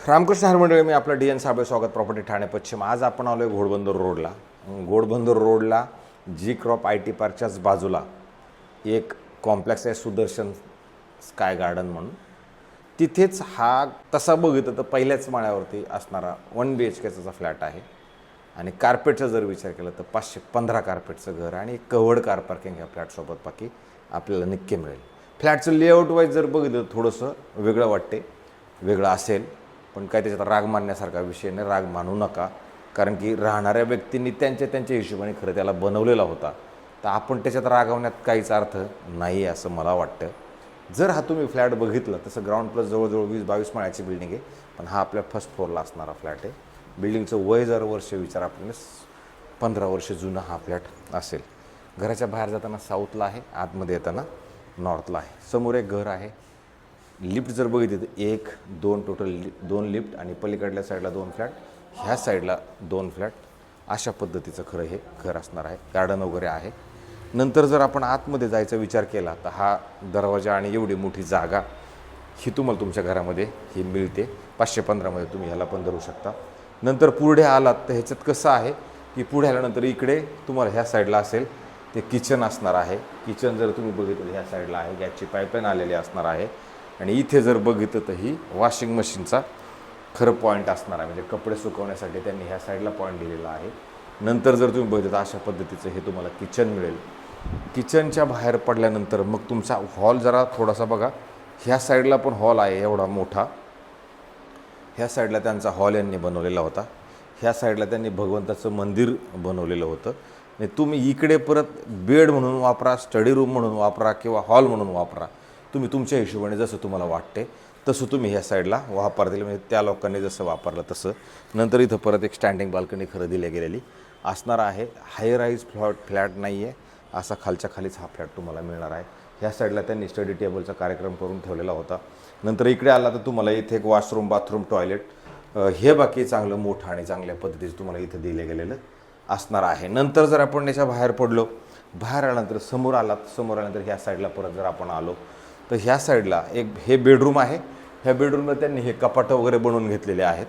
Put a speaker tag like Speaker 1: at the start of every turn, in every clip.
Speaker 1: रामकृष्ण हरी मंडळी, मी आपलं D N Sable स्वागत प्रॉपर्टी ठाणे पश्चिम. आज आपण आलो आहे घोडबंदर रोडला. घोडबंदर रोडला जी क्रॉप आय टी पार्कच्याच बाजूला एक कॉम्प्लेक्स आहे, सुदर्शन स्काय गार्डन म्हणून. तिथेच हा तसा बघितलं तर पहिल्याच माळ्यावरती असणारा 1 BHKचा फ्लॅट आहे. आणि कार्पेटचा जर विचार केला तर 515 कार्पेटचं घर आणि एक कव्हर्ड कार पार्किंग ह्या फ्लॅटसोबत बाकी आपल्याला नक्की मिळेल. फ्लॅटचं लेआउट वाईज जर बघितलं थोडंसं वेगळं वाटते, वेगळं असेल, पण काय त्याच्यात राग मानण्यासारखा विषय नाही. राग मानू नका, कारण की राहणाऱ्या व्यक्तींनी त्यांच्या हिशोबाने खरं त्याला बनवलेला होता. तर आपण त्याच्यात रागवण्यात काहीच अर्थ नाही असं मला वाटतं. जर हा तुम्ही फ्लॅट बघितला तसं ग्राउंड प्लस जवळजवळ 20-22 माळ्याची बिल्डिंग आहे, पण हा आपल्या फर्स्ट फ्लोअरला असणारा फ्लॅट आहे. बिल्डिंगचं वय जर वर्ष विचार आपल्याला 15 वर्ष जुना हा फ्लॅट असेल. घराच्या बाहेर जाताना साऊथला आहे, आतमध्ये येताना नॉर्थला आहे. समोर एक घर आहे. लिफ्ट जर बघितली तर 1, 2 टोटल 2 लिफ्ट आणि पलीकडल्या साईडला 2 फ्लॅट, ह्या साईडला 2 फ्लॅट. अशा पद्धतीचं खरं हे घर असणार आहे. गार्डन वगैरे आहे. नंतर जर आपण आतमध्ये जायचा विचार केला तर हा दरवाजा आणि एवढी मोठी जागा ही तुम्हाला तुमच्या घरामध्ये ही मिळते. 515मध्ये तुम्ही ह्याला पण धरू शकता. नंतर पुढे आलात तर ह्याच्यात कसं आहे की पुढे आल्यानंतर इकडे तुम्हाला ह्या साईडला असेल ते किचन असणार आहे. किचन जर तुम्ही बघितलं ह्या साईडला आहे, गॅसची पाईपलाईन आलेली असणार आहे. आणि इथे जर बघितलं तर ही वॉशिंग मशीनचा खरं पॉईंट असणार आहे, म्हणजे कपडे सुकवण्यासाठी त्यांनी ह्या साईडला पॉईंट दिलेला आहे. नंतर जर तुम्ही बघितलं तर अशा पद्धतीचं हे तुम्हाला किचन मिळेल. किचनच्या बाहेर पडल्यानंतर मग तुमचा हॉल जरा थोडासा बघा. ह्या साईडला पण हॉल आहे एवढा मोठा. ह्या साईडला त्यांचा हॉल यांनी बनवलेला होता. ह्या साईडला त्यांनी भगवंताचं मंदिर बनवलेलं होतं. आणि तुम्ही इकडे परत बेड म्हणून वापरा, स्टडी रूम म्हणून वापरा किंवा हॉल म्हणून वापरा. तुम्ही तुमच्या हिशोबाने जसं तुम्हाला वाटते तसं तुम्ही ह्या साईडला वापर दिले, म्हणजे त्या लोकांनी जसं वापरलं तसं. नंतर इथं परत एक स्टँडिंग बाल्कनी खरं दिली गेलेली असणार आहे. हाय राईज फ्लॅट नाही आहे, असा खालच्या खालीच हा फ्लॅट तुम्हाला मिळणार आहे. ह्या साईडला त्यांनी स्टडी टेबलचा कार्यक्रम करून ठेवलेला होता. नंतर इकडे आला तर तुम्हाला इथे एक वॉशरूम, बाथरूम, टॉयलेट हे बाकी चांगलं मोठं आणि चांगल्या पद्धतीचं तुम्हाला इथं दिले गेलेलं असणार आहे. नंतर जर आपण याच्या बाहेर पडलो, बाहेर आल्यानंतर समोर आल्यानंतर ह्या साईडला परत जर आपण आलो तर ह्या साईडला एक हे बेडरूम आहे. ह्या बेडरूमला त्यांनी हे कपाटं वगैरे बनवून घेतलेले आहेत.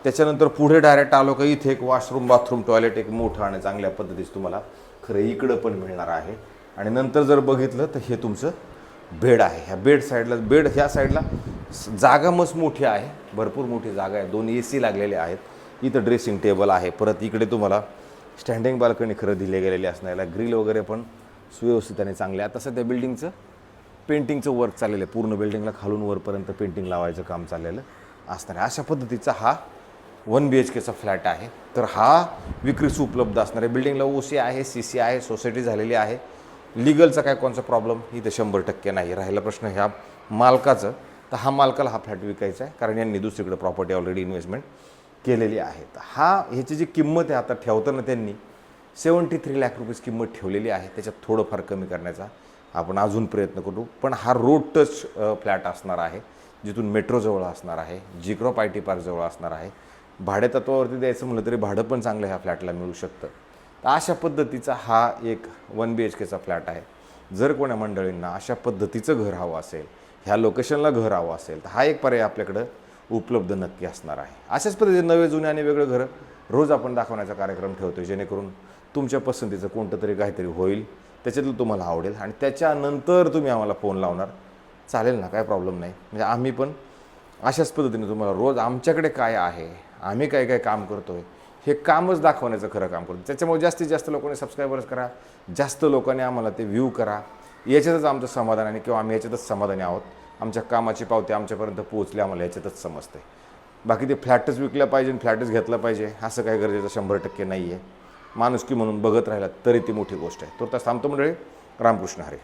Speaker 1: त्याच्यानंतर पुढे डायरेक्ट आलो का इथे एक वॉशरूम, बाथरूम, टॉयलेट एक मोठं आणि चांगल्या पद्धतीचं तुम्हाला खरं इकडं पण मिळणार आहे. आणि नंतर जर बघितलं तर हे तुमचं बेड आहे. ह्या बेड ह्या साईडला जागा मस्त मोठी आहे, भरपूर मोठी जागा आहे. 2 AC लागलेले आहेत. इथं ड्रेसिंग टेबल आहे. परत इकडे तुम्हाला स्टँडिंग बाल्कनी खरं दिले गेलेली असणार. याला ग्रिल वगैरे पण सुव्यवस्थित आणि चांगले आहे. तसं त्या बिल्डिंगचं पेंटिंगचं वर्क चाललेलं आहे. पूर्ण बिल्डिंगला खालून वरपर्यंत पेंटिंग लावायचं काम चाललेलं असणार आहे. अशा पद्धतीचा हा 1 BHKचा फ्लॅट आहे. तर हा विक्रीस उपलब्ध असणार आहे. बिल्डिंगला OC आहे, CC आहे, सोसायटी झालेली आहे. लिगलचा काय कोणचा प्रॉब्लेम इथे 100% नाही. राहिला प्रश्न ह्या मालकाचं, तर हा मालकाला हा फ्लॅट विकायचा आहे, कारण यांनी दुसरीकडे प्रॉपर्टी ऑलरेडी इन्व्हेस्टमेंट केलेली आहे. तर ह्याची जी किंमत आहे आता ठेवताना त्यांनी 73 लाख रुपये किंमत ठेवलेली आहे. त्याच्यात थोडंफार कमी करण्याचा आपण अजून प्रयत्न करू. पण हा रोड टच फ्लॅट असणार आहे, जिथून मेट्रोजवळ असणार आहे, जी क्रॉप IT पार्कजवळ असणार आहे. भाडेतत्वावरती द्यायचं म्हटलं तरी भाडं पण चांगलं ह्या फ्लॅटला मिळू शकतं. तर अशा पद्धतीचा हा एक 1 BHKचा फ्लॅट आहे. जर कोणा मंडळींना अशा पद्धतीचं घर हवं असेल, ह्या लोकेशनला घर हवं असेल, तर हा एक पर्याय आपल्याकडं उपलब्ध नक्की असणार आहे. अशाच पद्धतीने नवे, जुने आणि वेगळं घरं रोज आपण दाखवण्याचा कार्यक्रम ठेवतो, जेणेकरून तुमच्या पसंतीचं कोणतं तरी काहीतरी होईल, त्याच्यातलं तुम्हाला आवडेल आणि त्याच्यानंतर तुम्ही आम्हाला फोन लावणार. चालेल ना, काय प्रॉब्लेम नाही. म्हणजे आम्ही पण अशाच पद्धतीने तुम्हाला रोज आमच्याकडे काय आहे, आम्ही काय काय काम करतो आहे, हे कामच दाखवण्याचं खरं काम करतो. त्याच्यामुळे जास्तीत जास्त लोकांनी सबस्क्रायबर्स करा, जास्त लोकांनी आम्हाला ते व्ह्यू करा. याच्यातच आमचं समाधान आहे किंवा आम्ही याच्यातच समाधानी आहोत. आमच्या कामाची पावती आमच्यापर्यंत पोहोचली, आम्हाला याच्यातच समजते. बाकी ते फ्लॅटच विकलं पाहिजे, फ्लॅटच घेतलं पाहिजे असं काही गरजेचं 100% नाही आहे. माणुसकी म्हणून बघत राहिला तरी ती मोठी गोष्ट आहे. तर थांबतो मंडळी. रामकृष्ण हरी.